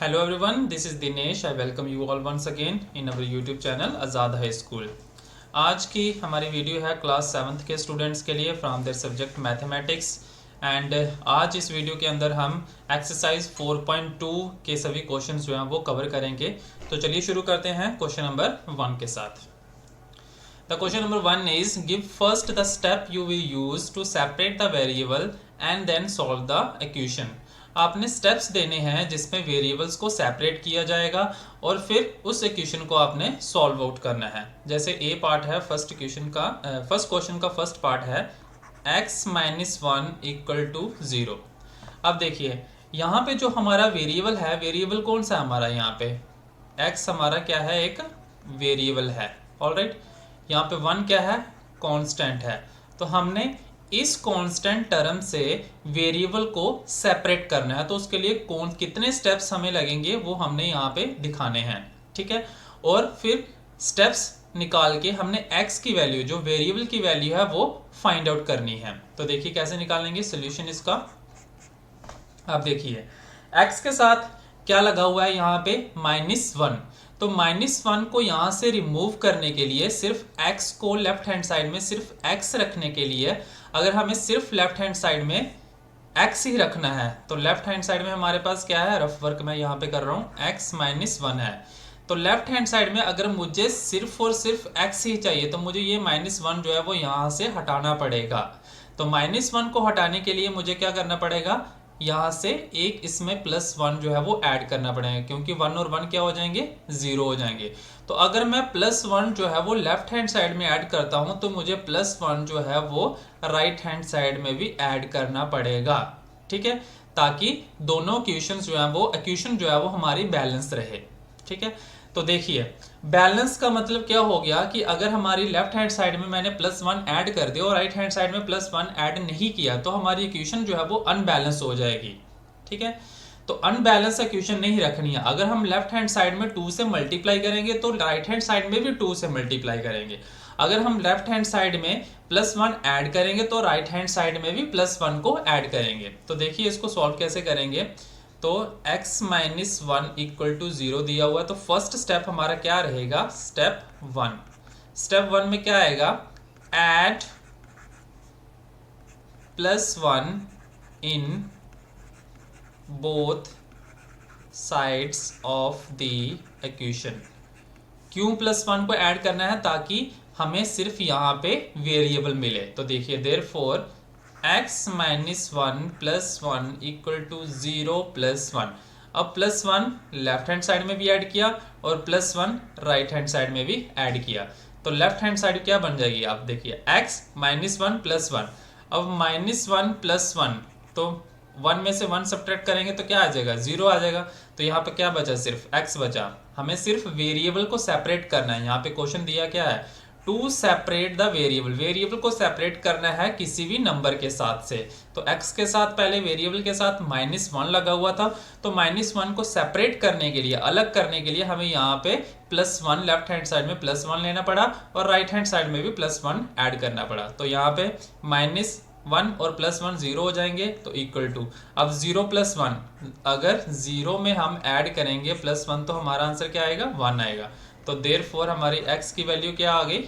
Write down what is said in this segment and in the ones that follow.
Hello everyone, this is Dinesh. I welcome you all once again in our YouTube channel Azad high school. आज की हमारी video है class 7th के students के लिए from their subject mathematics. And आज इस वीडियो के अंदर हम एक्सरसाइज 4.2 के सभी क्वेश्चंस जो हैं वो कवर करेंगे। तो चलिए शुरू करते हैं क्वेश्चन नंबर 1 के साथ। The question number 1 is give first the step you will use to separate the variable and then solve the equation। आपने स्टेप्स देने हैं जिसमें वेरिएबल्स को सेपरेट किया जाएगा और फिर उस इक्वेशन को आपने सॉल्व आउट करना है। जैसे ए पार्ट है फर्स्ट क्वेश्चन का फर्स्ट पार्ट है x माइनस 1 इक्वल टू 0। अब देखिए यहाँ पे जो हमारा वेरिएबल है, वेरिएबल कौन सा है हमारा, यहाँ पे x हमारा क्या है, एक वेरिएबल है। ऑलराइट, यहाँ पे 1 क्या है, कांस्टेंट है। तो हमने इस कांस्टेंट टर्म से वेरिएबल को सेपरेट करना है, तो उसके लिए कौन कितने स्टेप्स हमें लगेंगे वो हमने यहाँ पे दिखाने हैं। ठीक है, और फिर स्टेप्स निकाल के हमने x की वैल्यू, जो वेरिएबल की वैल्यू है, वो फाइंड आउट करनी है। तो देखिए कैसे निकालेंगे सोल्यूशन इसका। अब देखिए x के साथ क्या लगा हुआ है यहाँ पे, -1। तो -1 को यहाँ से रिमूव करने के लिए, सिर्फ x को लेफ्ट हैंड साइड में सिर्फ x रखने के लिए, अगर हमें सिर्फ लेफ्ट हैंड साइड में x ही रखना है तो लेफ्ट हैंड साइड में हमारे पास क्या है, रफ वर्क मैं यहाँ पे कर रहा हूँ, x माइनस 1 है। तो लेफ्ट हैंड साइड में अगर मुझे सिर्फ और सिर्फ x ही चाहिए तो मुझे ये -1 जो है वो यहाँ से हटाना पड़ेगा। तो -1 को हटाने के लिए मुझे क्या करना पड़ेगा, यहाँ से एक इसमें +1 जो है वो ऐड करना पड़ेगा, क्योंकि 1 और 1 क्या हो जाएंगे, 0 हो जाएंगे। तो अगर मैं +1 जो है वो लेफ्ट हैंड साइड में ऐड करता हूं तो मुझे +1 जो है वो राइट हैंड साइड में भी ऐड करना पड़ेगा। ठीक है, ताकि दोनों इक्वेशन जो है वो हमारी बैलेंस रहे। ठीक है, तो देखिए बैलेंस का मतलब क्या हो गया कि अगर हमारी लेफ्ट हैंड साइड में मैंने +1 ऐड कर दिया और राइट हैंड साइड में +1 ऐड नहीं किया तो हमारी इक्वेशन जो है वो अनबैलेंस हो जाएगी। ठीक है, तो अनबैलेंस इक्वेशन नहीं रखनी है। अगर हम लेफ्ट हैंड साइड में 2 से मल्टीप्लाई करेंगे तो राइट हैंड साइड में भी 2 से मल्टीप्लाई करेंगे। अगर हम लेफ्ट हैंड साइड में +1 ऐड करेंगे तो राइट हैंड साइड में भी +1 को ऐड करेंगे। तो देखिए इसको सॉल्व कैसे करेंगे। तो x माइनस 1 इक्वल टू 0 दिया हुआ है, तो फर्स्ट स्टेप हमारा क्या रहेगा, स्टेप 1। स्टेप 1 में क्या आएगा, add +1 in both sides of the equation. क्यों +1 को ऐड करना है, ताकि हमें सिर्फ यहाँ पे वेरिएबल मिले। तो देखिए therefore x minus 1 +1 equal to 0 +1। अब +1 लेफ्ट हैंड साइड में भी ऐड किया और +1 राइट हैंड साइड में भी ऐड किया, तो लेफ्ट हैंड साइड क्या बन जाएगी, आप देखिए x माइनस 1 +1। अब -1 +1, तो 1 में से 1 सब्ट्रैक्ट करेंगे तो क्या आ जाएगा, 0 आ जाएगा। तो यहाँ पे क्या बचा, सिर्फ x बचा। हमें सिर्फ वेरिएबल को सेपरेट करना है। यहाँ पे क्वेश्चन दिया क्या है, to separate the variable. Variable को सेपरेट करना है किसी भी नंबर के साथ से। तो x के साथ पहले वेरिएबल के साथ -1 लगा हुआ था, तो -1 को सेपरेट करने के लिए, अलग करने के लिए हमें यहाँ पे +1 लेफ्ट हैंड साइड में +1 लेना पड़ा और राइट हैंड साइड में भी +1 ऐड करना पड़ा। तो यहाँ पे -1 और +1 0 हो जाएंगे, तो इक्वल टू, अब 0 + 1, अगर 0 में हम ऐड करेंगे +1 तो हमारा आंसर क्या आएगा, 1 आएगा। तो देयरफॉर हमारी x की वैल्यू क्या आ गई,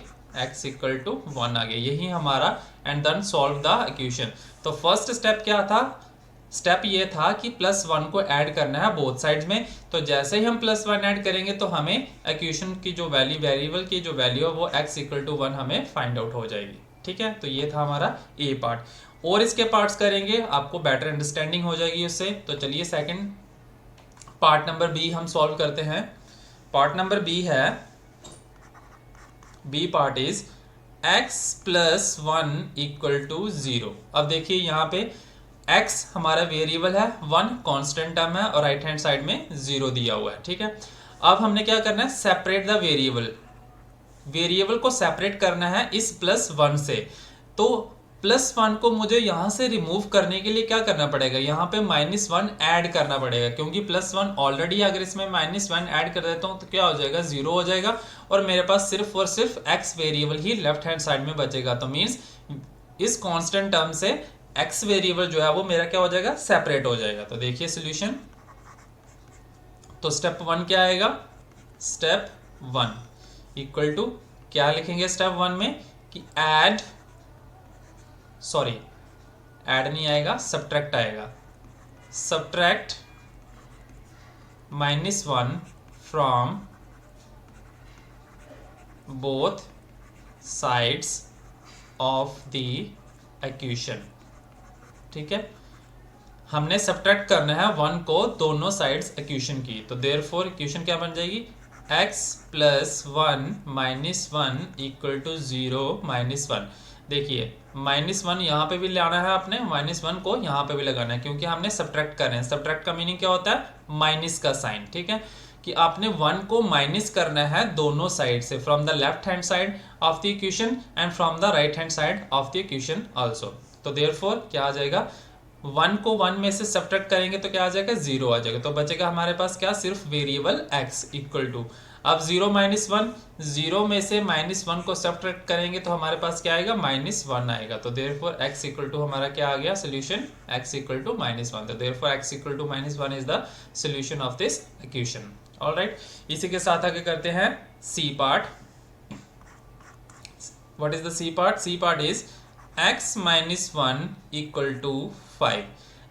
x इक्वल टू 1 आ गई। यही हमारा and then solve the equation. तो फर्स्ट स्टेप क्या था, स्टेप ये था कि +1 को ऐड करना है बोथ साइड्स में। तो जैसे ही हम +1 ऐड करेंगे तो हमें इक्वेशन की जो वैल्यू, वेरिएबल की जो वैल्यू है वो x इक्वल टू 1 हमें फाइंड आउट हो जाएगी। ठीक है, तो ये था हमारा ए पार्ट। और इसके पार्ट्स करेंगे, आपको बेटर अंडरस्टैंडिंग हो जाएगी उससे। तो चलिए सेकंड पार्ट नंबर बी हम सॉल्व करते हैं। पार्ट नंबर बी है, B part is x + 1 equal to 0। अब देखिए यहाँ पे x हमारा वेरिएबल है, 1 कांस्टेंट टर्म है और राइट हैंड साइड में 0 दिया हुआ है। ठीक है, अब हमने क्या करना है, सेपरेट द वेरिएबल। वेरिएबल को सेपरेट करना है इस +1 से। तो +1 को मुझे यहाँ से रिमूव करने के लिए क्या करना पड़ेगा, यहाँ पे -1 ऐड करना पड़ेगा, क्योंकि +1 ऑलरेडी, अगर इसमें -1 ऐड कर देता हूँ तो क्या हो जाएगा, 0 हो जाएगा और मेरे पास सिर्फ और सिर्फ x वेरिएबल ही लेफ्ट हैंड साइड में बचेगा। तो मीन्स इस कांस्टेंट टर्म से x वेरिएबल जो है वो मेरा क्या हो जाएगा, सेपरेट हो जाएगा। तो देखिए सोल्यूशन, तो स्टेप 1 क्या आएगा, स्टेप 1 इक्वल टू क्या लिखेंगे स्टेप 1 में कि ऐड नहीं आएगा, सब्ट्रैक्ट आएगा, subtract -1 from both sides of the equation. ठीक है, हमने सब्ट्रैक्ट करना है 1 को दोनों साइड्स इक्वेशन की, तो देयरफॉर इक्वेशन क्या बन जाएगी, x + 1 - 1 = 0 -1। देखिए -1 यहाँ पे भी लाना है आपने, -1 को यहाँ पे भी लगाना है, क्योंकि हमने सब्ट्रैक्ट कर रहे हैं। सब्ट्रैक्ट का मीनिंग क्या होता है, माइनस का साइन। ठीक है, कि आपने 1 को माइनस करना है दोनों साइड से, from the left hand side of the equation and from the right hand side of the equation also. तो देयरफॉर क्या आ जाएगा, 1 को 1 में से सब्ट्रैक्ट करेंगे तो क्या आ जाएगा, 0 आ जाएगा। तो बचेगा हमारे पास क्या, सिर्फ वेरिएबल x इक्वल टू, अब 0 - 1, 0 में से -1 को सब्ट्रैक्ट करेंगे तो हमारे पास क्या आएगा, -1 आएगा। तो देयरफॉर x इक्वल टू हमारा क्या आ गया सोल्यूशन, x इक्वल टू -1। तो therefore x equal to -1 is the solution of this equation. Alright, इसी के साथ आगे करते हैं C part. What is the C part, C part is x - 1 = 5।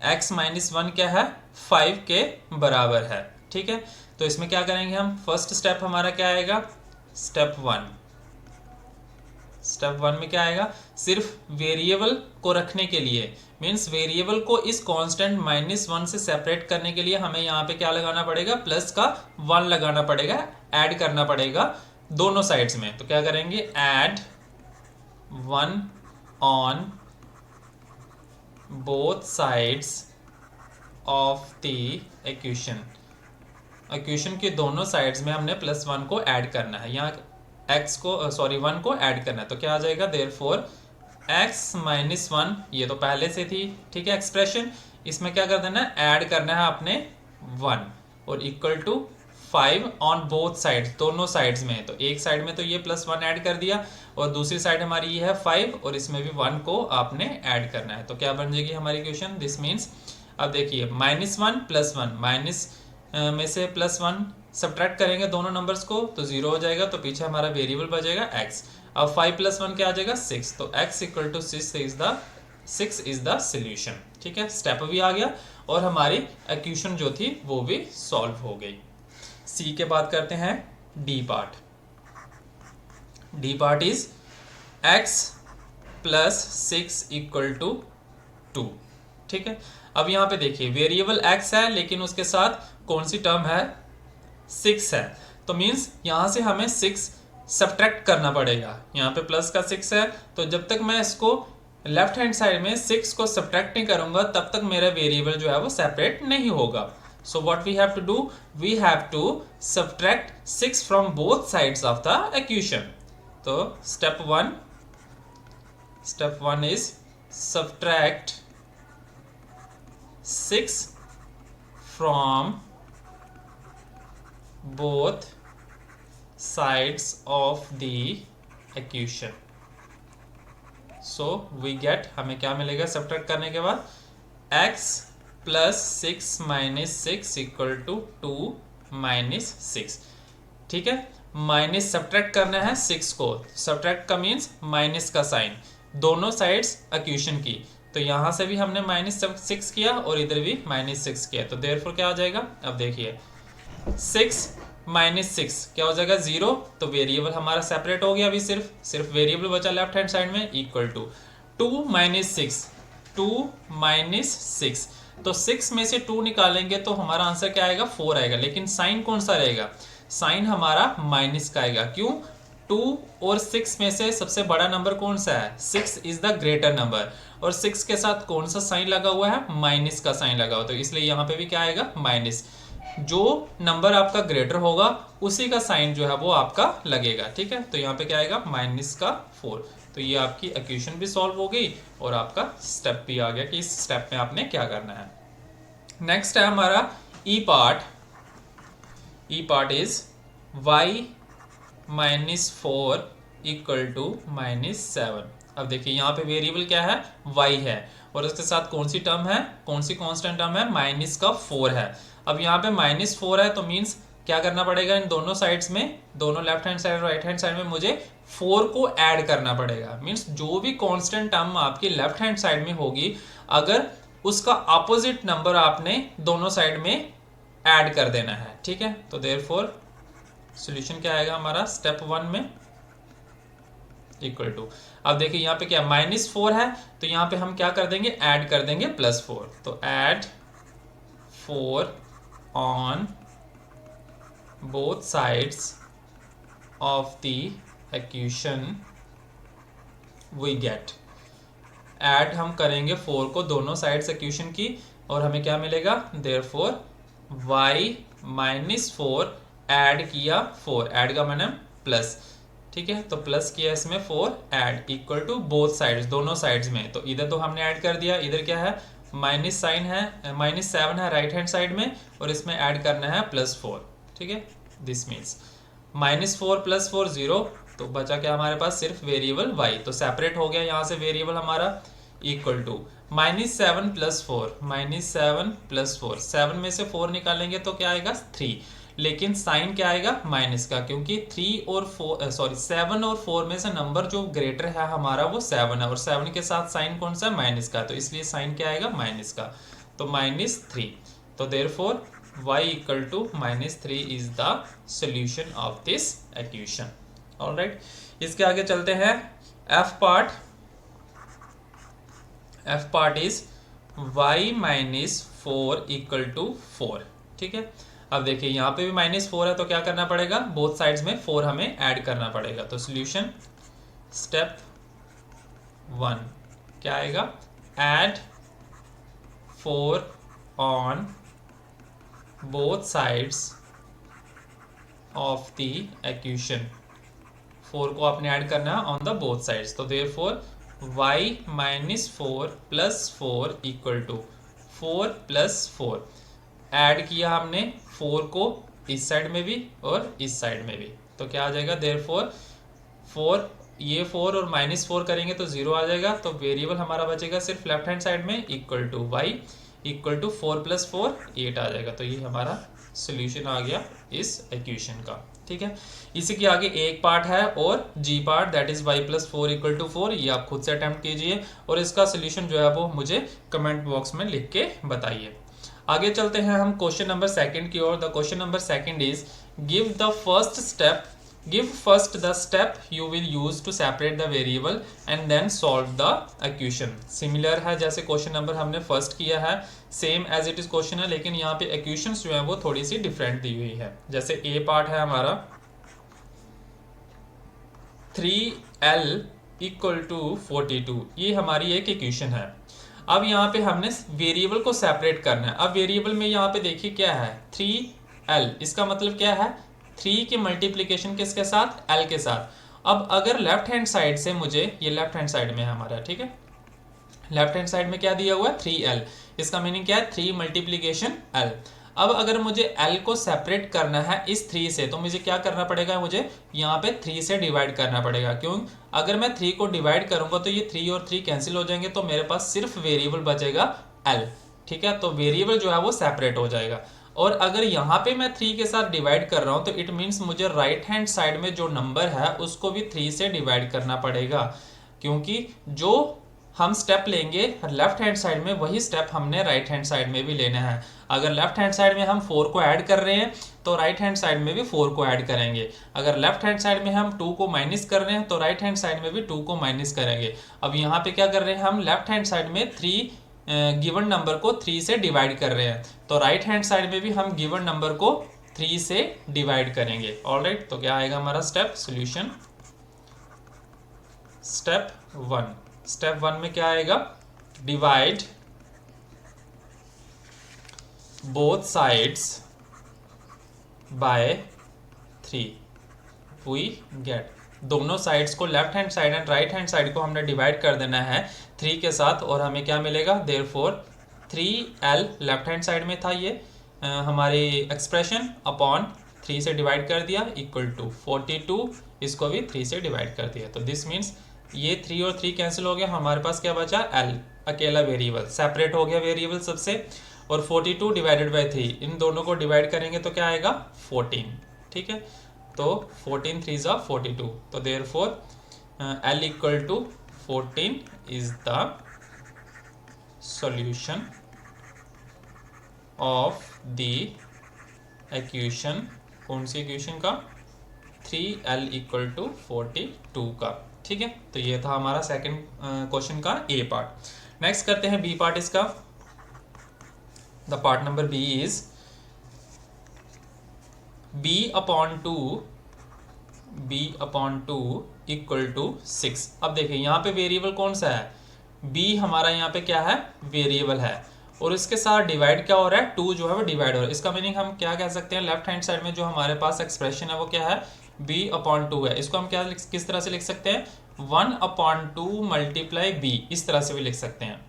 x - 1 क्या है, 5 के बराबर है। ठीक है, तो इसमें क्या करेंगे हम, फर्स्ट स्टेप हमारा क्या आएगा, स्टेप 1। स्टेप 1 में क्या आएगा, सिर्फ वेरिएबल को रखने के लिए, मीन्स वेरिएबल को इस कांस्टेंट -1 से सेपरेट करने के लिए हमें यहाँ पे क्या लगाना पड़ेगा, प्लस का 1 लगाना पड़ेगा, ऐड करना पड़ेगा दोनों साइड्स में। तो क्या करेंगे, add 1 on both sides of the equation के दोनों साइड्स में हमने +1 को ऐड करना है, यहाँ x को 1 को ऐड करना है। तो क्या आ जाएगा, देयरफॉर x - 1, ये तो पहले से थी, ठीक है एक्सप्रेशन, इसमें क्या कर देना है, ऐड करना है आपने 1 और equal to 5 on both sides, दोनों साइड्स में। तो एक साइड में तो ये +1 ऐड कर दिया और दूसरी साइड हमारी ये है 5 और इसमें भी 1 को आपने ऐड करना है। तो क्या बन जाएगी हमारी इक्वेशन, दिस मीन्स, अब देखिए -1 + 1, माइनस में से +1 सब्ट्रैक्ट करेंगे दोनों नंबर्स को तो 0 हो जाएगा, तो पीछे हमारा वेरिएबल बचेगा x। अब 5 + 1 क्या आ जाएगा, 6। तो x = 6 इज द सोल्यूशन। ठीक है, स्टेप भी आ गया और हमारी इक्वेशन जो थी वो भी सॉल्व हो गई। सी के बाद करते हैं D part. D part is x + 6 = 2। ठीक है, अब यहाँ पे देखिए वेरिएबल x है लेकिन उसके साथ कौन सी टर्म है, 6 है। तो मीन्स यहाँ से हमें 6 सब्ट्रैक्ट करना पड़ेगा, यहाँ पे प्लस का 6 है, तो जब तक मैं इसको लेफ्ट हैंड साइड में 6 को सब्ट्रैक्ट नहीं करूंगा तब तक मेरा वेरिएबल जो है वो सेपरेट नहीं होगा। So what we have to do, we have to subtract 6 from both sides of the equation. So step 1 is subtract 6 from both sides of the equation. So we get, हमें क्या मिलेगा subtract करने के बाद, x + 6 - 6 = 2 - 6। ठीक है, minus subtract करना है 6 को, सब्ट्रैक्ट का मीन्स माइनस का साइन, दोनों साइड्स इक्वेशन की। तो यहाँ से भी हमने -6 किया और इधर भी -6 किया, तो देयरफॉर क्या आ जाएगा, अब देखिए 6 - 6 क्या हो जाएगा, 0। तो वेरिएबल हमारा सेपरेट हो गया, अभी सिर्फ वेरिएबल बचा लेफ्ट हैंड साइड में, इक्वल टू 2 - 6, 2 - 6। तो 6 में से 2 निकालेंगे तो हमारा आंसर क्या आएगा, 4 आएगा, लेकिन साइन कौन सा रहेगा, साइन हमारा माइनस का आएगा। क्यों, 2 और 6 में से सबसे बड़ा नंबर कौन सा है, 6 इज द ग्रेटर नंबर, और 6 के साथ कौन सा साइन लगा हुआ है, माइनस का साइन लगा हुआ, तो इसलिए यहाँ पे भी क्या आएगा, माइनस। जो नंबर आपका ग्रेटर होगा उसी का साइन जो है वो आपका लगेगा। ठीक है, तो यहाँ पे क्या आएगा, -4। तो ये आपकी इक्वेशन भी सॉल्व हो गई और आपका स्टेप भी आ गया कि इस स्टेप में आपने क्या करना है। नेक्स्ट है हमारा E part. E part is y - 4 = -7। अब देखिए यहाँ पे वेरिएबल क्या है, y है, और उसके साथ कौन सी टर्म है, कौन सी कांस्टेंट टर्म है, माइनस का 4 है। अब यहाँ पे -4 है तो मीन्स क्या करना पड़ेगा, इन दोनों साइड्स में, दोनों लेफ्ट हैंड साइड और राइट हैंड साइड में मुझे 4 को ऐड करना पड़ेगा। मीन्स जो भी कांस्टेंट टर्म आपकी लेफ्ट हैंड साइड में होगी, अगर उसका अपोजिट नंबर आपने दोनों साइड में ऐड कर देना है, ठीक है। तो देयरफॉर सॉल्यूशन क्या आएगा हमारा स्टेप 1 में, इक्वल टू, अब देखिए यहाँ पे क्या -4 है तो यहाँ पे हम क्या कर देंगे, ऐड कर देंगे +4। तो add 4 on both sides of the equation we get. Add हम करेंगे 4 को दोनों साइड्स इक्वेशन की और हमें क्या मिलेगा, देयरफॉर y -4 ऐड किया 4, ऐड का मैंने प्लस, ठीक है। तो प्लस किया इसमें 4 add equal to both sides, दोनों साइड्स में। तो इधर तो हमने ऐड कर दिया, इधर क्या है माइनस साइन है, -7 है राइट हैंड साइड में और इसमें ऐड करना है +4, ठीक है। दिस मीन्स -4 + 4 0, तो बचा क्या हमारे पास सिर्फ वेरिएबल y, तो सेपरेट हो गया यहाँ से वेरिएबल हमारा, इक्वल टू -7 + 4, -7 + 4, 7 में से 4 निकालेंगे तो क्या आएगा 3, लेकिन साइन क्या आएगा माइनस का, क्योंकि 7 और 4 में से नंबर जो ग्रेटर है हमारा वो 7 है और 7 के साथ साइन कौन सा है माइनस का, तो इसलिए साइन क्या आएगा माइनस का, तो -3। तो therefore y = -3 is the solution of this equation. Alright, इसके आगे चलते हैं। f पार्ट इज y -4 = 4, ठीक है। अब देखिए यहाँ पे भी -4 है तो क्या करना पड़ेगा, बोथ साइड्स में 4 हमें ऐड करना पड़ेगा। तो सॉल्यूशन स्टेप 1 क्या आएगा, add 4 on both sides of the equation, 4 को आपने ऐड करना है ऑन द बोथ साइड्स। तो देयरफॉर y -4 + 4 = 4 + 4, ऐड किया हमने 4 को इस साइड में भी और इस साइड में भी, तो क्या आ जाएगा, देयरफॉर 4, ये 4 और -4 करेंगे तो 0 आ जाएगा, तो वेरिएबल हमारा बचेगा सिर्फ लेफ्ट हैंड साइड में, इक्वल टू y = 4 + 4 8 आ जाएगा। तो ये हमारा सोल्यूशन आ गया इस इक्वेशन का, ठीक है। इसी के आगे एक पार्ट है और जी पार्ट, दैट इज y + 4 = 4, ये आप खुद से अटेम्प्ट कीजिए और इसका सोल्यूशन जो है वो मुझे कमेंट बॉक्स में लिख के बताइए। आगे चलते हैं हम क्वेश्चन नंबर 2 की ओर। The question number 2 is give first the step you will use to separate the variable and then solve the equation. Similar है जैसे क्वेश्चन नंबर हमने फर्स्ट किया है, same as it is question है, लेकिन यहाँ पे इक्वेशंस जो है वो थोड़ी सी डिफरेंट दी हुई है। जैसे ए पार्ट है हमारा 3l = 42, ये हमारी एक इक्वेशन है। अब यहाँ पे हमने वेरिएबल को सेपरेट करना है। अब वेरिएबल में यहाँ पे देखिए क्या है 3l, इसका मतलब क्या है 3 की मल्टीप्लीकेशन किसके साथ, l के साथ। अब अगर लेफ्ट हैंड साइड से मुझे, ये लेफ्ट हैंड साइड में है हमारा, ठीक है, लेफ्ट हैंड साइड में क्या दिया हुआ है 3l, इसका मीनिंग क्या है 3 × l। अब अगर मुझे l को सेपरेट करना है इस 3 से, तो मुझे क्या करना पड़ेगा, मुझे यहाँ पे 3 से डिवाइड करना पड़ेगा। क्यों, अगर मैं 3 को डिवाइड करूंगा तो ये 3 और 3 कैंसिल हो जाएंगे, तो मेरे पास सिर्फ वेरिएबल बचेगा l, ठीक है। तो वेरिएबल जो है वो सेपरेट हो जाएगा। और अगर यहाँ पे मैं 3 के साथ डिवाइड कर रहा हूँ तो इट मीन्स मुझे राइट हैंड साइड में जो नंबर है उसको भी 3 से डिवाइड करना पड़ेगा, क्योंकि जो हम स्टेप लेंगे लेफ्ट हैंड साइड में वही स्टेप हमने राइट हैंड साइड में भी लेना है। अगर लेफ्ट हैंड साइड में हम 4 को ऐड कर रहे हैं तो राइट हैंड साइड में भी 4 को ऐड करेंगे। अगर लेफ्ट हैंड साइड में हम 2 को माइनस कर रहे हैं तो राइट हैंड साइड में भी 2 को माइनस करेंगे। अब यहाँ पे क्या कर रहे हैं, हम लेफ्ट हैंड साइड में 3 गिवन नंबर को 3 से डिवाइड कर रहे हैं, तो राइट हैंड साइड में भी हम गिवन नंबर को 3 से डिवाइड करेंगे। ऑलराइट, तो क्या आएगा हमारा स्टेप सोल्यूशन स्टेप 1। स्टेप 1 में क्या आएगा, divide both sides by 3 we get. दोनों साइड्स को, left hand side and right hand side को हमने डिवाइड कर देना है 3 के साथ और हमें क्या मिलेगा, therefore 3l left hand side में था ये हमारी एक्सप्रेशन, अपॉन 3 से डिवाइड कर दिया इक्वल टू 42, इसको भी 3 से डिवाइड कर दिया। तो दिस मीन्स ये 3 और 3 कैंसिल हो गया, हमारे पास क्या बचा l, अकेला वेरिएबल, सेपरेट हो गया वेरिएबल सबसे। और 42 डिवाइडेड बाई 3, इन दोनों को डिवाइड करेंगे तो क्या आएगा 14, ठीक है। तो 14 3 ज़ा 42, तो therefore L equal to 14 is the solution of the equation, कौन सी इक्वेशन का, 3L इक्वल टू 42 का, ठीक है। तो ये था हमारा सेकंड क्वेश्चन का ए पार्ट। नेक्स्ट करते हैं बी पार्ट इसका। The part number B is b upon 2 equal to 6। अब देखिए यहाँ पे वेरिएबल कौन सा है, b हमारा यहाँ पे क्या है, वेरिएबल है, और इसके साथ डिवाइड क्या हो रहा है, 2 जो है वो डिवाइड हो रहा है। इसका मीनिंग हम क्या कह सकते हैं, लेफ्ट हैंड साइड में जो हमारे पास एक्सप्रेशन है वो क्या है, b अपॉन 2 है। इसको हम क्या किस तरह से लिख सकते हैं, 1 अपॉन 2 मल्टीप्लाई b, इस तरह से भी लिख सकते हैं।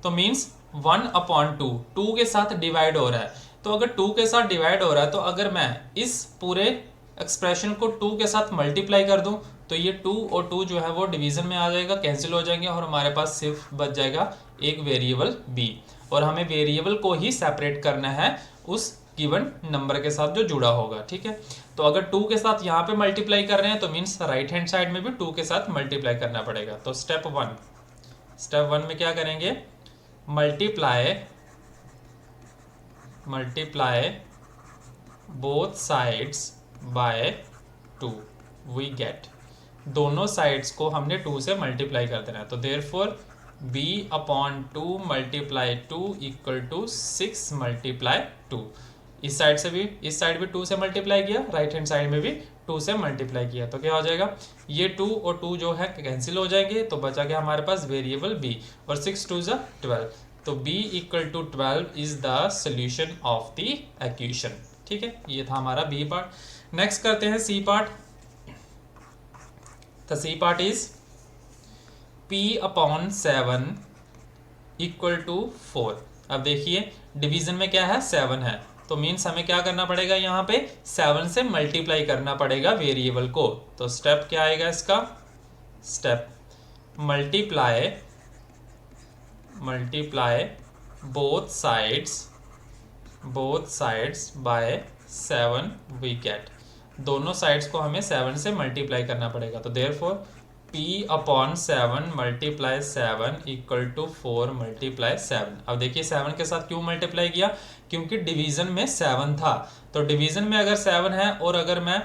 तो मीन्स 1 अपॉन 2 के साथ डिवाइड हो रहा है। तो अगर 2 के साथ डिवाइड हो रहा है, तो अगर मैं इस पूरे एक्सप्रेशन को 2 के साथ मल्टीप्लाई कर दूं, तो ये 2 और 2 जो है वो डिवीजन में आ जाएगा, कैंसिल हो जाएंगे, और हमारे पास सिर्फ बच जाएगा एक वेरिएबल b। और हमें वेरिएबल को ही सेपरेट करना है उस गिवन नंबर के साथ जो जुड़ा होगा, ठीक है। तो अगर 2 के साथ यहाँ पे मल्टीप्लाई कर रहे हैं, तो मीन्स राइट हैंड साइड में भी 2 के साथ मल्टीप्लाई करना पड़ेगा। तो स्टेप वन में क्या करेंगे, multiply both sides by 2, we get, दोनों साइड्स को हमने 2 से मल्टीप्लाई कर देना है। तो therefore b upon 2 multiply 2 equal to 6 multiply 2। इस साइड भी 2 से मल्टीप्लाई किया, राइट हैंड साइड में भी 2 से मल्टीप्लाई किया, तो क्या हो जाएगा, ये 2 और 2 जो है कैंसिल हो जाएंगे, तो बचा गया हमारे पास वेरिएबल b, और 6 2 ज़ा 12, तो b equal to 12 is the solution of the equation, ठीक है। ये था हमारा बी पार्ट। नेक्स्ट करते हैं C part. The C part is p upon 7 equal to 4। अब देखिए डिवीजन में क्या है, 7 है, तो मीन्स हमें क्या करना पड़ेगा, यहाँ पे 7 से मल्टीप्लाई करना पड़ेगा वेरिएबल को। तो स्टेप क्या आएगा इसका, step multiply both sides by 7 we get, दोनों साइड्स को हमें 7 से मल्टीप्लाई करना पड़ेगा। तो therefore p upon 7 multiply 7 equal to 4 multiply 7। अब देखिए 7 के साथ क्यों मल्टीप्लाई किया, क्योंकि डिवीजन में 7 था, तो डिवीजन में अगर 7 है और अगर मैं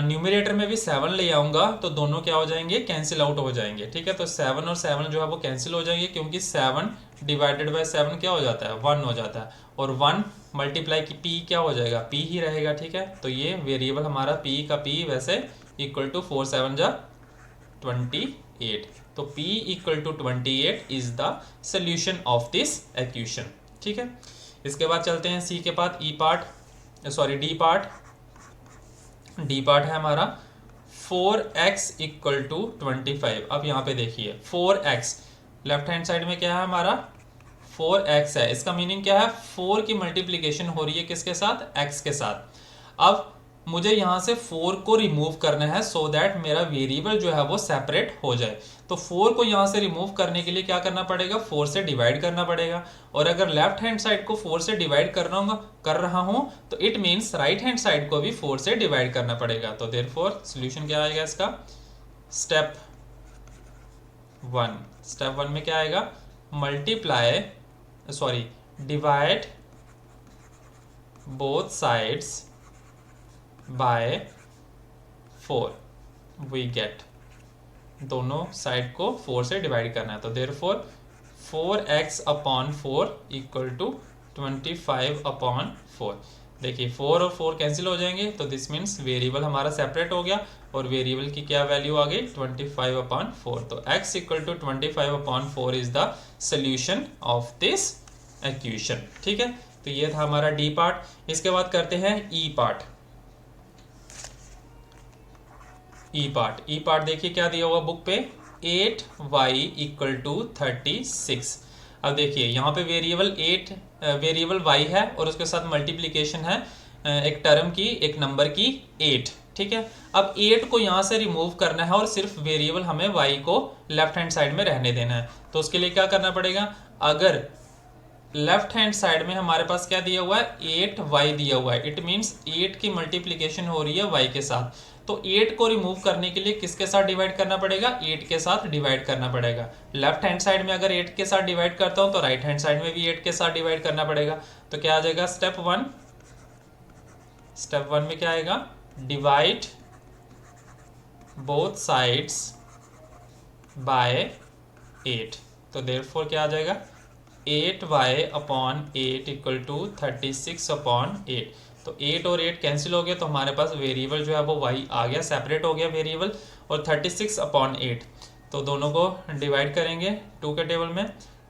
न्यूमरेटर में भी 7 ले आऊँगा, तो दोनों क्या हो जाएंगे, कैंसिल आउट हो जाएंगे, ठीक है। तो 7 और 7 जो है वो कैंसिल हो जाएंगे, क्योंकि 7 डिवाइडेड बाय 7 क्या हो जाता है, 1 हो जाता है, और 1 मल्टीप्लाई की p क्या हो जाएगा, p ही रहेगा, ठीक है। तो ये वेरिएबल हमारा p का p वैसे इक्वल टू 4 7 जा 28, तो p equal to 28 is the solution of this equation, ठीक है। इसके बाद चलते हैं सी के बाद डी पार्ट है हमारा 4x इक्वल टू 25। अब यहाँ पे देखिए 4x लेफ्ट हैंड साइड में क्या है हमारा, 4x है, इसका मीनिंग क्या है, 4 की मल्टीप्लीकेशन हो रही है किसके साथ, x के साथ। अब मुझे यहाँ से 4 को रिमूव करना है, सो दैट मेरा वेरिएबल जो है वो सेपरेट हो जाए। तो 4 को यहाँ से रिमूव करने के लिए क्या करना पड़ेगा, 4 से डिवाइड करना पड़ेगा, और अगर लेफ्ट हैंड साइड को 4 से डिवाइड कर रहा हूँ, तो it means right hand side को भी 4 से डिवाइड करना पड़ेगा। तो देयरफॉर सॉल्यूशन क्या आएगा इसका, स्टेप वन में क्या आएगा, divide both sides by 4 we get, दोनों साइड को 4 से डिवाइड करना है। तो therefore 4x upon 4 equal to 25 upon 4। देखिए 4 और 4 कैंसिल हो जाएंगे, तो दिस मीन्स वेरिएबल हमारा सेपरेट हो गया, और वेरिएबल की क्या वैल्यू आ गई, 25 अपॉन 4। तो x equal to 25 upon 4 is the solution of this equation, ठीक है। तो ये था हमारा डी पार्ट। इसके बाद करते हैं ई पार्ट। ई पार्ट देखिए क्या दिया हुआ बुक पे, 8y इक्वल टू 36। अब देखिए यहाँ पे वेरिएबल y है, और उसके साथ मल्टीप्लीकेशन है एक टर्म की, एक नंबर की 8, ठीक है। अब 8 को यहाँ से रिमूव करना है और सिर्फ वेरिएबल हमें y को लेफ्ट हैंड साइड में रहने देना है। तो उसके लिए क्या करना पड़ेगा, अगर लेफ्ट हैंड साइड में हमारे पास क्या दिया हुआ है, 8y दिया हुआ है, इट मीन्स 8 की मल्टीप्लीकेशन हो रही है y के साथ। तो 8 को रिमूव करने के लिए किसके साथ डिवाइड करना पड़ेगा, 8 के साथ डिवाइड करना पड़ेगा। लेफ्ट हैंड साइड में अगर 8 के साथ डिवाइड करता हूं तो राइट हैंड साइड में भी 8 के साथ डिवाइड करना पड़ेगा। तो क्या आ जाएगा, स्टेप वन में क्या आएगा, डिवाइड बोथ साइड्स बाय 8। तो देयरफॉर क्या आ जाएगा, 8y upon 8 equal to 36 upon 8। तो 8 और 8 कैंसिल हो गया, तो हमारे पास वेरिएबल जो है वो y आ गया, सेपरेट हो गया वेरिएबल। और 36 अपॉन 8, तो दोनों को डिवाइड करेंगे 2 के टेबल में,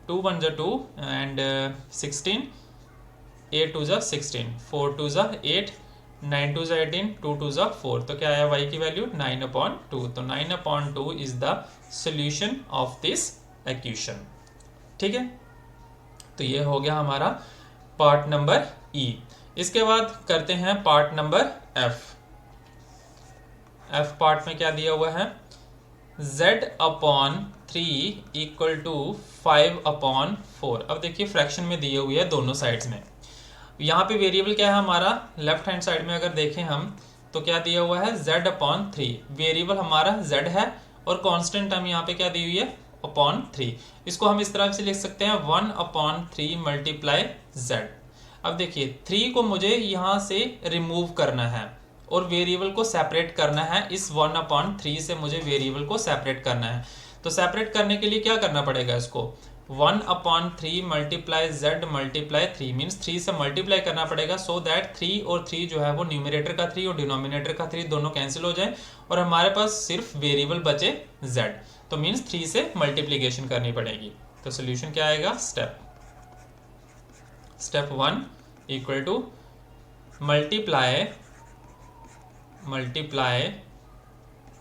2 1 जा 2 एंड 16, 8 2 जा 16, 4 2 जा 8, 9 2 जा 18, 2 2 जा 4। तो क्या आया y की वैल्यू 9 अपॉन 2। तो 9 upon 2 is the solution of this equation. ठीक है, तो ये हो गया हमारा पार्ट नंबर ई। इसके बाद करते हैं part number F. F part में क्या दिया हुआ है, z upon 3 equal to 5 upon 4। अब देखिए फ्रैक्शन में दिए हुए है दोनों साइड्स में। यहाँ पे वेरिएबल क्या है हमारा, लेफ्ट हैंड साइड में अगर देखें हम तो क्या दिया हुआ है, z अपॉन 3। वेरिएबल हमारा z है और कांस्टेंट टर्म यहाँ पे क्या दी हुई है, अपॉन 3। इसको हम इस तरह से लिख सकते हैं 1 अपॉन 3 मल्टीप्लाई z। अब देखिए 3 को मुझे यहाँ से रिमूव करना है और वेरिएबल को सेपरेट करना है। इस 1 अपॉन 3 से मुझे वेरिएबल को सेपरेट करना है। तो सेपरेट करने के लिए क्या करना पड़ेगा, इसको 1 upon 3 multiply z multiply 3 means 3 से मल्टीप्लाई करना पड़ेगा, सो दैट 3 और 3 जो है वो न्यूमरेटर का 3 और डिनोमिनेटर का 3 दोनों कैंसिल हो जाए और हमारे पास सिर्फ वेरिएबल बचे z। तो मीन्स 3 से मल्टीप्लीकेशन करनी पड़ेगी। तो सोल्यूशन क्या आएगा, step 1 equal to multiply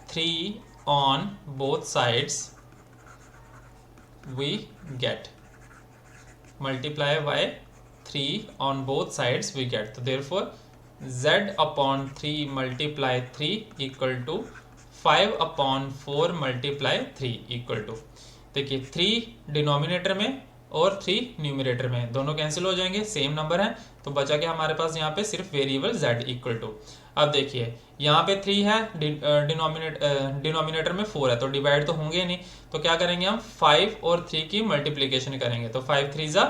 3 on both sides we get, multiply by 3 on both sides we get. तो therefore z upon 3 multiply 3 equal to 5 upon 4 multiply 3 equal to, देखिए 3 डिनोमिनेटर में और 3 न्यूमरेटर में, दोनों कैंसिल हो जाएंगे, सेम नंबर है। तो बचा क्या हमारे पास यहाँ पे सिर्फ वेरिएबल z इक्वल टू। अब देखिए यहाँ पे 3 है, डिनोमिनेटर में 4 है, तो डिवाइड तो होंगे नहीं। तो क्या करेंगे हम 5 और 3 की मल्टीप्लीकेशन करेंगे। तो 5 3 जा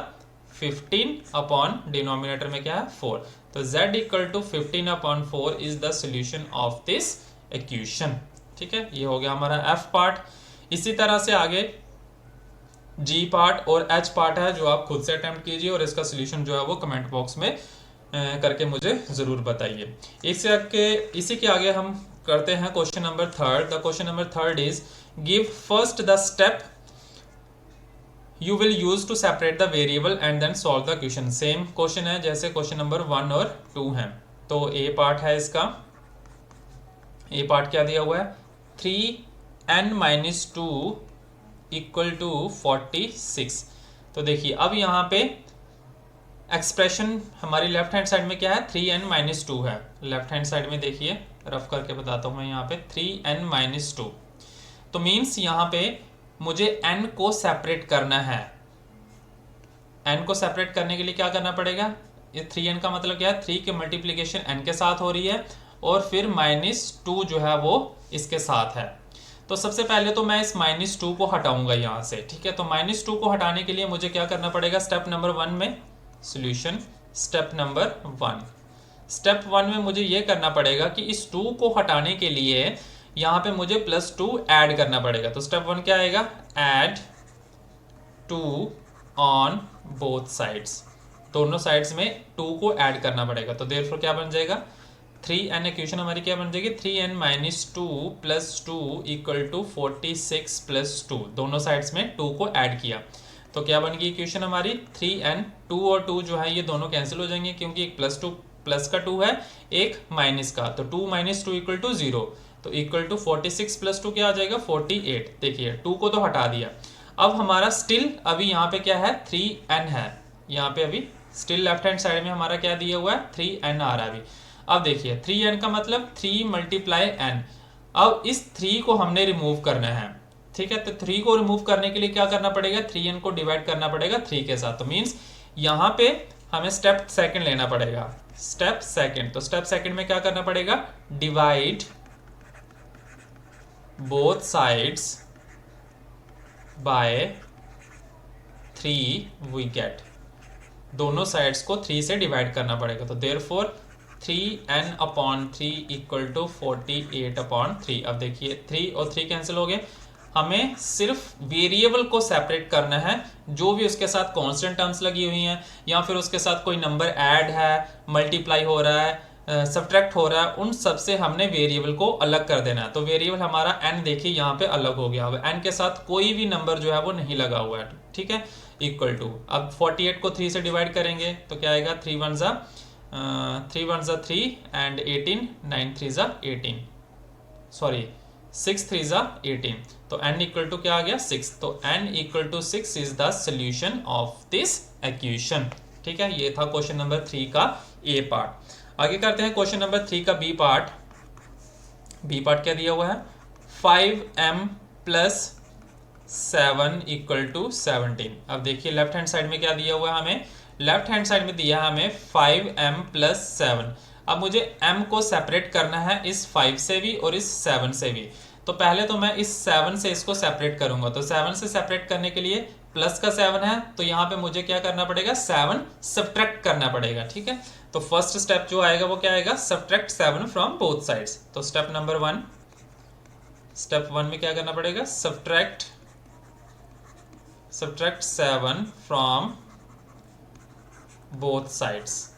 15 अपॉन डिनोमिनेटर में क्या है 4। तो z equal to 15 upon 4 is the solution of this equation. ठीक है, ये हो गया हमारा एफ पार्ट। इसी तरह से आगे जी पार्ट और एच पार्ट है जो आप खुद से अटेम्प्ट कीजिए और इसका सोल्यूशन जो है वो कमेंट बॉक्स में करके मुझे जरूर बताइए। इसी के आगे हम करते हैं question number third. The question number third is give first the step you will use to separate the variable and then solve the question. Same question है जैसे क्वेश्चन नंबर 1 और 2 है। तो ए पार्ट है इसका, ए पार्ट क्या दिया हुआ है, 3n-2 इक्वल टू 46। तो देखिए अब यहाँ पे एक्सप्रेशन हमारी लेफ्ट हैंड साइड में क्या है, 3n-2 है। लेफ्ट हैंड साइड में देखिए, रफ करके बताता हूँ मैं यहाँ पे 3n-2। तो मीन्स यहाँ पे मुझे n को सेपरेट करना है। n को सेपरेट करने के लिए क्या करना पड़ेगा, ये 3n का मतलब क्या है, 3 की मल्टीप्लीकेशन n के साथ हो रही है और फिर -2 जो है वो इसके साथ है। तो सबसे पहले तो मैं इस -2 को हटाऊंगा यहाँ से। ठीक है, तो -2 को हटाने के लिए मुझे क्या करना पड़ेगा, स्टेप नंबर 1 में सॉल्यूशन। स्टेप नंबर 1 में मुझे ये करना पड़ेगा कि इस 2 को हटाने के लिए यहाँ पे मुझे +2 ऐड करना पड़ेगा। तो स्टेप 1 क्या आएगा, ऐड 2 ऑन बोथ साइड्स, दोनों साइड्स में 2 को ऐड करना पड़ेगा। तो देयरफॉर क्या बन जाएगा, 3n इक्वेशन हमारी क्या बन जाएगी, 3n-2 + 2 इक्वल टू 46 + 2। दोनों साइड्स में 2 को ऐड किया तो क्या बन गई इक्वेशन हमारी, 3n। 2 और 2 जो है ये दोनों कैंसिल हो जाएंगे क्योंकि एक +2 प्लस का 2 है, एक माइनस का। तो 2 - 2 इक्वल टू 0। तो इक्वल टू 46 + 2 क्या आ जाएगा, 48। देखिए 2 को तो हटा दिया। अब हमारा स्टिल अभी यहाँ पे क्या है, 3n है। यहाँ पे अभी स्टिल लेफ्ट हैंड साइड में हमारा क्या दिया हुआ है, 3n आ रहा है अभी। अब देखिए 3n का मतलब 3 मल्टीप्लाई n। अब इस 3 को हमने रिमूव करना है, ठीक है। तो 3 को रिमूव करने के लिए क्या करना पड़ेगा, 3n को डिवाइड करना पड़ेगा 3 के साथ। तो मीन्स यहाँ पे हमें स्टेप सेकंड लेना पड़ेगा, स्टेप सेकंड। तो स्टेप सेकंड में क्या करना पड़ेगा, divide both sides by 3 we get, दोनों साइड्स को 3 से डिवाइड करना पड़ेगा। तो देयरफॉर 3n/3 इक्वल टू 48/3। अब देखिए 3 और 3 कैंसिल हो गए, हमें सिर्फ वेरिएबल को सेपरेट करना है, जो भी उसके साथ कांस्टेंट टर्म्स लगी हुई हैं या फिर उसके साथ कोई नंबर ऐड है, मल्टीप्लाई हो रहा है, सब्ट्रैक्ट हो रहा है, उन सब से हमने वेरिएबल को अलग कर देना है। तो वेरिएबल हमारा n देखिए यहाँ पे अलग हो गया। अब n के साथ कोई भी नंबर जो है वो नहीं लगा हुआ है, ठीक है। इक्वल टू, अब 48 को 3 से डिवाइड करेंगे तो क्या आएगा, 3 1 ज़ा 3 एंड 18, 9 3 ज़ा 18, सॉरी 6 3 ज़ा 18। तो n इक्वल टू क्या आ गया, 6। तो n equal to 6 is the solution of this equation, ठीक है। ये था क्वेश्चन नंबर 3 का ए पार्ट। आगे करते हैं क्वेश्चन नंबर 3 का बी पार्ट। बी पार्ट क्या दिया हुआ है, 5m प्लस 7 इक्वल टू 17। अब देखिए लेफ्ट हैंड साइड में क्या दिया हुआ है हमें, लेफ्ट हैंड साइड में दिया है हमें 5m प्लस 7। अब मुझे m को सेपरेट करना है इस 5 से भी और इस 7 से भी। तो पहले तो मैं इस 7 से इसको सेपरेट करूंगा। तो 7 से सेपरेट करने के लिए प्लस का 7 है, तो यहाँ पे मुझे क्या करना पड़ेगा, 7 सब्ट्रैक्ट करना पड़ेगा, ठीक है। तो फर्स्ट स्टेप जो आएगा वो क्या आएगा, सब्ट्रैक्ट 7 फ्रॉम बोथ साइड्स। तो स्टेप नंबर 1, स्टेप 1 में क्या करना पड़ेगा, subtract 7 from both sides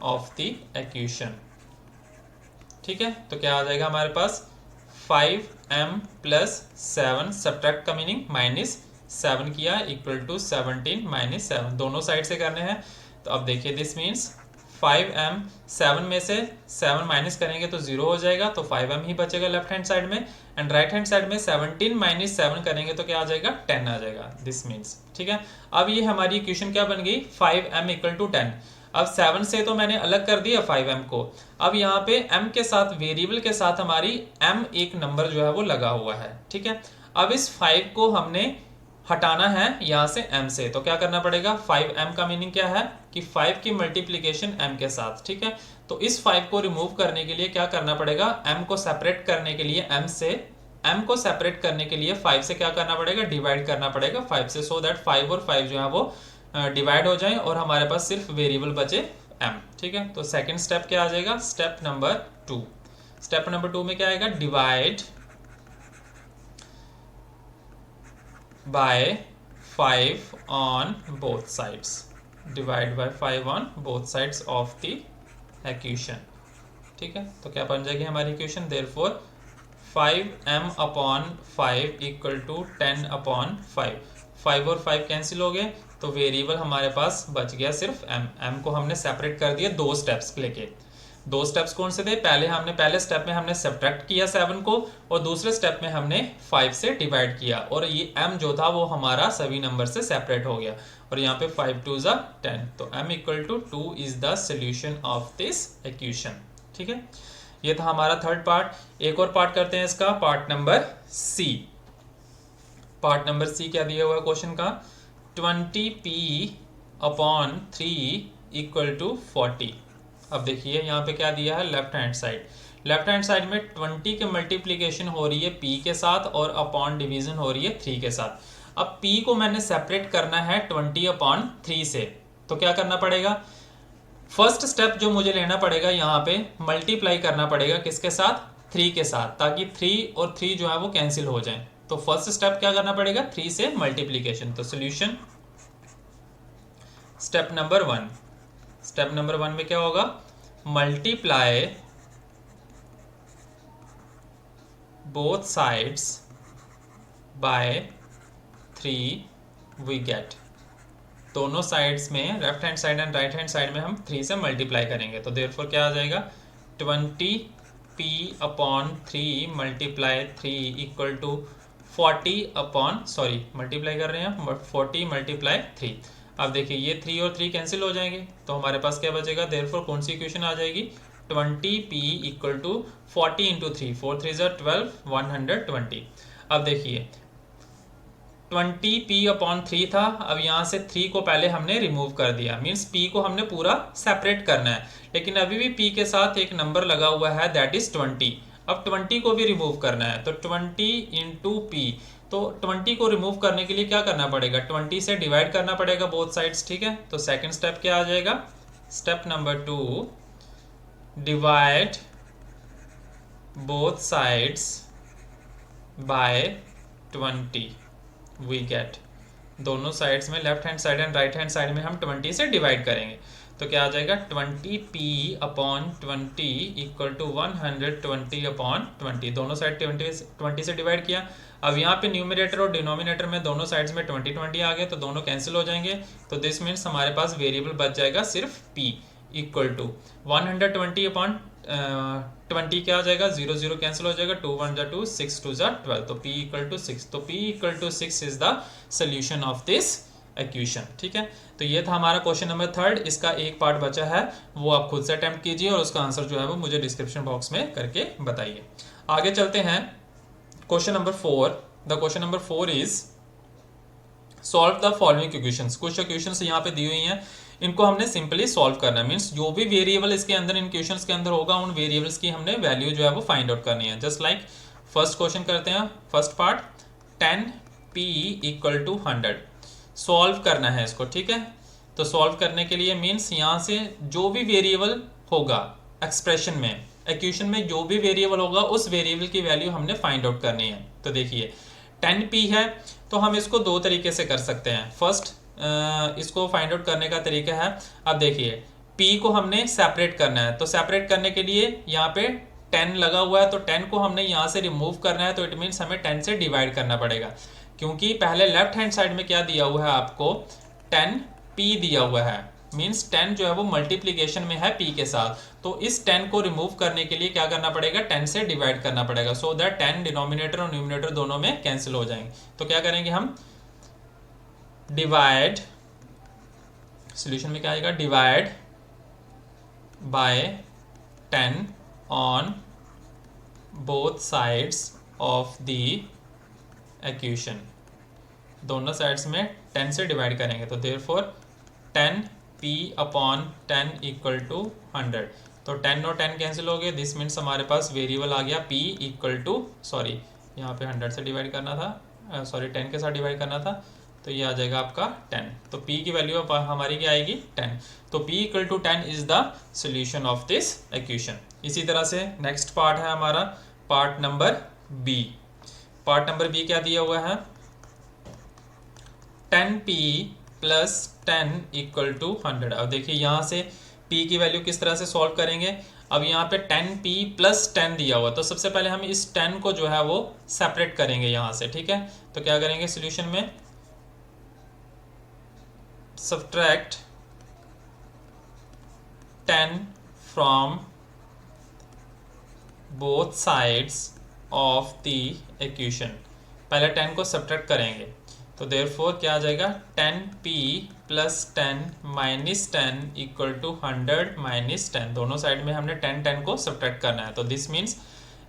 of the equation, ठीक है। तो क्या आ जाएगा हमारे पास, 5m प्लस 7, सब्ट्रैक्ट का मीनिंग माइनस 7 किया, इक्वल टू 17 माइनस 7, दोनों साइड से करने हैं। तो अब देखिए दिस मीन्स 5m, 7 में से 7 माइनस करेंगे तो 0 हो जाएगा, तो 5m ही बचेगा लेफ्ट हैंड साइड में। एंड राइट हैंड साइड में 17 माइनस 7 करेंगे तो क्या आ जाएगा, 10 आ जाएगा, दिस मीन्स, ठीक है। अब ये हमारी इक्वेशन क्या बन गई, 5m इक्वल टू 10। अब 7 से तो मैंने अलग कर दिया 5m को। अब यहाँ पे m के साथ, वेरिएबल के साथ हमारी m एक नंबर जो है वो लगा हुआ है, ठीक है। अब इस 5 को हमने हटाना है यहाँ से m से, तो क्या करना पड़ेगा, 5m का मीनिंग क्या है कि 5 की मल्टीप्लिकेशन m के साथ, ठीक है। तो इस 5 को रिमूव करने के लिए क्या करना पड़ेगा, m को सेपरेट करने के लिए m को सेपरेट करने के लिए 5 से क्या करना पड़ेगा, डिवाइड करना पड़ेगा 5 से, सो दैट 5 और 5 जो है वो डिवाइड हो जाए और हमारे पास सिर्फ वेरिएबल बचे m, ठीक है। तो सेकंड स्टेप क्या आ जाएगा, स्टेप नंबर 2। स्टेप नंबर 2 में क्या आएगा, divide by 5 on both sides, divide by 5 on both sides of the equation, ठीक है। तो क्या बन जाएगी हमारी equation, therefore 5m/5 equal to 10/5। 5 और 5 कैंसिल हो गए, तो वेरिएबल हमारे पास बच गया सिर्फ m को हमने सेपरेट कर दिया दो स्टेप्स लेके। दो स्टेप्स कौन से थे, पहले स्टेप में हमने सब्ट्रैक्ट किया 7 को, और दूसरे स्टेप में हमने 5 से डिवाइड किया, और ये m जो था वो हमारा सभी नंबर से सेपरेट हो गया, और यहाँ पे 5 2 ज़ा 10। तो m equal to 2 is the solution of this equation, ठीक है। ये था हमारा थर्ड पार्ट। एक और पार्ट करते हैं इसका, part number C. Part number C क्या दिया हुआ है क्वेश्चन का, 20p/3 इक्वल टू 40। अब देखिए यहाँ पे क्या दिया है, left hand side, left hand side में 20 के मल्टीप्लिकेशन हो रही है p के साथ और अपॉन डिवीजन हो रही है 3 के साथ। अब p को मैंने सेपरेट करना है 20/3 से, तो क्या करना पड़ेगा, फर्स्ट स्टेप जो मुझे लेना पड़ेगा यहाँ पे, मल्टीप्लाई करना पड़ेगा किसके साथ, 3 के साथ, ताकि 3 और 3 जो है वो कैंसिल हो जाएं। तो फर्स्ट स्टेप क्या करना पड़ेगा, 3 से मल्टीप्लिकेशन। तो solution step number 1, step number 1 में क्या होगा, multiply both sides by 3 we get, दोनों साइड्स में, left hand side and right hand side में हम 3 से मल्टीप्लाई करेंगे। तो देयरफॉर क्या आ जाएगा, 20p/3 multiply 3 equal to 40 multiply कर रहे हैं 40 मल्टीप्लाई 3। अब देखिए ये 3 और 3 कैंसिल हो जाएंगे, तो हमारे पास क्या बचेगा, देयरफॉर कौन सी इक्वेशन आ जाएगी, 20p इक्वल टू 40 इंटू 3, 4 3 ज़ा 12, 120। अब देखिए 20p अपॉन 3 था, अब यहाँ से 3 को पहले हमने रिमूव कर दिया, मीन्स p को हमने पूरा सेपरेट करना है, लेकिन अभी भी p के साथ एक नंबर लगा हुआ है दैट इज 20। अब 20 को भी रिमूव करना है, तो 20 इंटू पी, तो 20 को रिमूव करने के लिए क्या करना पड़ेगा, 20 से डिवाइड करना पड़ेगा बोथ साइड्स, ठीक है। तो सेकंड स्टेप क्या आ जाएगा, step number 2, divide both sides by 20, we get, दोनों साइड्स में left hand side and right hand side में हम 20 से डिवाइड करेंगे, तो क्या आ जाएगा 20p upon 20 equal to 120 upon 20, दोनों साइड 20 से डिवाइड किया। अब यहाँ पे न्यूमरेटर और डिनोमिनेटर में दोनों साइड्स में 20 20 आ गए, तो दोनों कैंसिल हो जाएंगे, तो दिस मीन्स हमारे पास वेरिएबल बच जाएगा सिर्फ p इक्वल टू 120 अपॉन 20, क्या आ जाएगा 0 0 कैंसिल हो जाएगा, 2 1 2, 6 2 12, तो p इक्वल टू 6, तो p equal to 6 is the solution of this equation, ठीक है। तो ये था हमारा क्वेश्चन नंबर 3, इसका एक पार्ट बचा है, वो आप खुद से अटेम्प्ट कीजिए और उसका आंसर जो है वो मुझे डिस्क्रिप्शन बॉक्स में करके बताइए। आगे चलते हैं question number 4। The question number 4 is solve the following equations. कुछ इक्वेशंस यहाँ पे दी हुई हैं, इनको हमने सिंपली सॉल्व करना है, मीन्स जो भी वेरिएबल इसके अंदर इन इक्वेशंस के अंदर होगा उन वेरिएबल्स की हमने वैल्यू जो है वो फाइंड आउट करनी है। जस्ट लाइक फर्स्ट क्वेश्चन करते हैं, first part 10p equal to 100, solve करना है इसको, ठीक है। तो सॉल्व करने के लिए मीन्स यहाँ से जो भी वेरिएबल होगा एक्सप्रेशन में, इक्वेशन में जो भी वेरिएबल होगा उस वेरिएबल की वैल्यू हमने फाइंड आउट करनी है। तो देखिए 10p है, तो हम इसको दो तरीके से कर सकते हैं। फर्स्ट इसको फाइंड आउट करने का तरीका है, अब देखिए p को हमने सेपरेट करना है, तो सेपरेट करने के लिए यहाँ पे 10 लगा हुआ है, तो 10 को हमने यहाँ से रिमूव करना है, तो इट मीन्स हमें 10 से डिवाइड करना पड़ेगा, क्योंकि पहले लेफ्ट हैंड साइड में क्या दिया हुआ है आपको 10p दिया हुआ है, मीन्स 10 जो है वो मल्टीप्लीकेशन में है p के साथ, तो इस 10 को रिमूव करने के लिए क्या करना पड़ेगा, 10 से डिवाइड करना पड़ेगा, सो दैट 10 डिनोमिनेटर और न्यूमरेटर दोनों में कैंसिल हो जाएंगे। तो क्या करेंगे हम, डिवाइड, सॉल्यूशन में क्या आएगा, divide by 10 on both sides of the equation, दोनों साइड्स में 10 से डिवाइड करेंगे, तो therefore 10p upon 10 equal to 100, तो 10 और 10 कैंसिल हो गए, दिस मीन्स हमारे पास वेरिएबल आ गया p इक्वल टू, सॉरी यहाँ पे 100 से डिवाइड करना था, सॉरी 10 के साथ डिवाइड करना था, तो ये आ जाएगा आपका 10, तो p की वैल्यू हमारी क्या आएगी 10, तो p equal to 10 is the solution of this equation. इसी तरह से नेक्स्ट पार्ट है हमारा part number b। Part number b क्या दिया हुआ है, 10p प्लस 10 इक्वल टू 100। अब देखिए यहाँ से p की वैल्यू किस तरह से सॉल्व करेंगे, अब यहाँ पे 10p प्लस 10 दिया हुआ, तो सबसे पहले हम इस 10 को जो है वो सेपरेट करेंगे यहाँ से, ठीक है। तो क्या करेंगे, सोल्यूशन में subtract 10 from both sides of the equation, पहले 10 को सब्ट्रैक्ट करेंगे, तो देयरफॉर क्या आ जाएगा 10p plus 10 minus 10 equal to 100 minus 10, दोनों साइड में हमने 10 10 को सब्ट्रैक्ट करना है, तो दिस मीन्स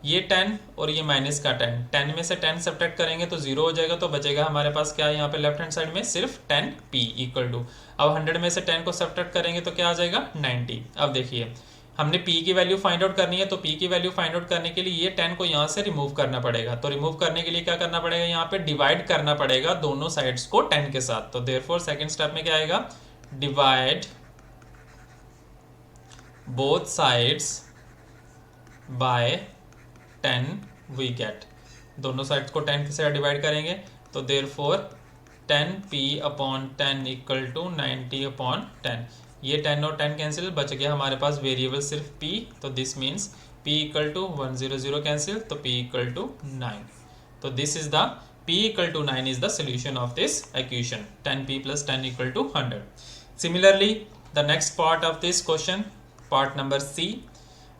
ये 10 और ये माइनस का 10, 10 में से 10 सब्ट्रैक्ट करेंगे तो 0 हो जाएगा, तो बचेगा हमारे पास क्या है यहाँ पे लेफ्ट हैंड साइड में सिर्फ 10p इक्वल टू, अब 100 में से 10 को सब्ट्रैक्ट करेंगे तो क्या आ जाएगा 90। अब देखिए हमने p की वैल्यू फाइंड आउट करनी है, तो p की वैल्यू फाइंड आउट करने के लिए ये 10 को यहाँ से रिमूव करना पड़ेगा, तो रिमूव करने के लिए क्या करना पड़ेगा, यहाँ पे डिवाइड करना पड़ेगा दोनों साइड्स को 10 के साथ, तो देयरफॉर सेकंड स्टेप में क्या आएगा, divide both sides by 10 we get, दोनों साइड्स को 10 से डिवाइड करेंगे, तो therefore 10p upon 10 equal to 90 upon 10, ये 10 और 10 कैंसिल, बच गया हमारे पास वेरिएबल सिर्फ p, तो this means p equal to 100 cancel, तो p इक्वल टू 9, तो this is the p equal to 9 is the solution of this equation, 10p plus 10 equal to 100। Similarly the next part of this question, part number c,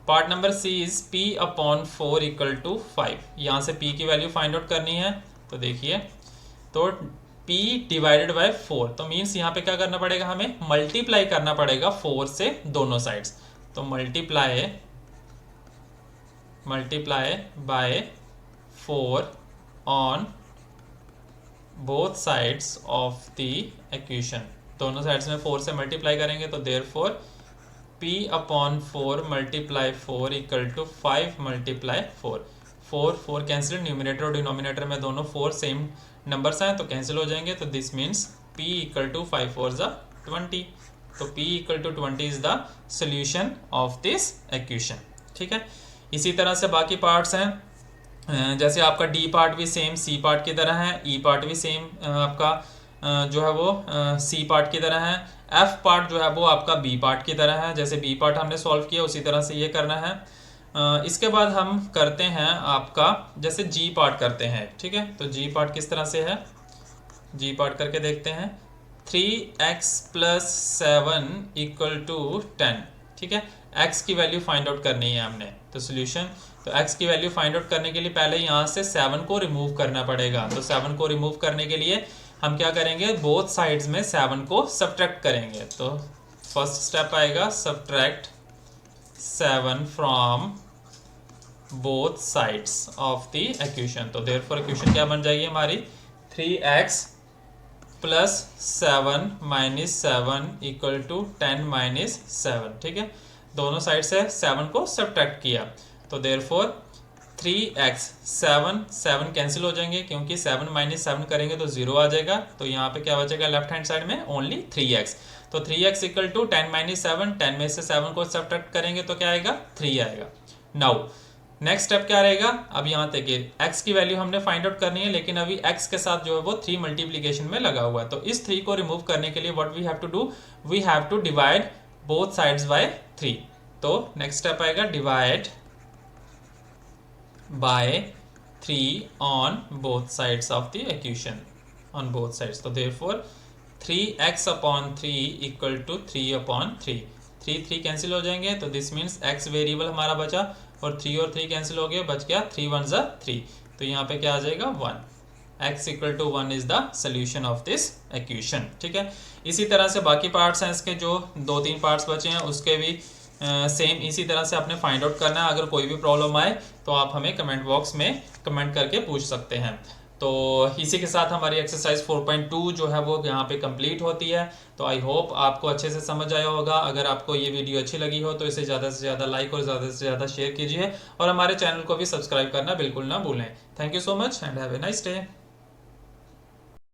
part number c is p upon 4 equal to 5, यहाँ से p की value find out करनी है, तो देखिए तो p divided by 4, तो means यहाँ पे क्या करना पड़ेगा, हमें मल्टीप्लाई करना पड़ेगा 4 से दोनों साइड्स, तो multiply multiply by 4 on both sides of the equation. दोनों साइड्स में 4 से मल्टीप्लाई करेंगे तो therefore p upon 4 multiply 4 equal to 5 multiply 4। 4 cancel, numerator और डिनोमिनेटर में दोनों 4 सेम नंबर्स हैं तो कैंसिल हो जाएंगे। तो this means p equal to 5 4 ज़ा 20। तो p equal to 20 is the solution of this equation. ठीक है, इसी तरह से बाकी पार्ट्स हैं। जैसे आपका डी पार्ट भी सेम सी पार्ट की तरह है, ई पार्ट भी सेम आपका जो है वो सी पार्ट की तरह है, एफ पार्ट जो है वो आपका बी पार्ट की तरह है। जैसे बी पार्ट हमने सॉल्व किया उसी तरह से ये करना है। इसके बाद हम करते हैं आपका जैसे जी पार्ट करते हैं। ठीक है, तो जी पार्ट किस तरह से है, जी पार्ट करके देखते हैं। 3x plus 7 equal to 10। ठीक है, x की वैल्यू फाइंड आउट करनी है हमने। तो सोल्यूशन, तो x की वैल्यू फाइंड आउट करने के लिए पहले यहाँ से 7 को रिमूव करना पड़ेगा। तो 7 को रिमूव करने के लिए हम क्या करेंगे, बोथ साइड्स में 7 को सब्ट्रैक्ट करेंगे। तो फर्स्ट स्टेप आएगा subtract 7 from both sides of the equation. तो देयरफॉर इक्वेशन क्या बन जाएगी हमारी, 3x plus 7 minus 7 equal to 10 minus 7। ठीक है, दोनों साइड से 7 को सब्ट्रैक्ट किया तो देयरफॉर 3x 7 कैंसिल हो जाएंगे क्योंकि 7 माइनस 7 करेंगे तो 0 आ जाएगा। तो यहाँ पे क्या बचेगा लेफ्ट हैंड साइड में, ओनली 3x। तो 3x इक्वल टू 10 माइनस 7, 10 में से 7 को सब्ट्रैक्ट करेंगे तो क्या आएगा, 3 आएगा। नाउ नेक्स्ट स्टेप क्या रहेगा, अब यहाँ देखिए x की वैल्यू हमने फाइंड आउट करनी है, लेकिन अभी x के साथ जो है वो 3 मल्टीप्लीकेशन में लगा हुआ है। तो इस 3 को रिमूव करने के लिए what we have to do, we have to divide both sides by 3। तो नेक्स्ट स्टेप आएगा divide by 3 on both sides of the equation, on both sides। तो therefore 3x upon 3 equal to 3 upon 3। 3 cancel हो जाएंगे तो this means x variable हमारा बचा और 3 cancel हो गए, बच गया 3 1 ज़ा 3। तो यहाँ पे क्या आ जाएगा 1। x equal to 1 is the solution of this equation. ठीक है, इसी तरह से बाकी पार्ट्स हैं इसके, जो 2-3 पार्ट्स बचे हैं उसके भी सेम इसी तरह से आपने फाइंड आउट करना है। अगर कोई भी प्रॉब्लम आए तो आप हमें कमेंट बॉक्स में कमेंट करके पूछ सकते हैं। तो इसी के साथ हमारी एक्सरसाइज 4.2 जो है वो यहाँ पे कंप्लीट होती है। तो आई होप आपको अच्छे से समझ आया होगा। अगर आपको ये वीडियो अच्छी लगी हो तो इसे ज़्यादा से ज़्यादा लाइक और ज़्यादा से ज़्यादा शेयर कीजिए और हमारे चैनल को भी सब्सक्राइब करना बिल्कुल ना भूलें। Thank you so much and have a nice day.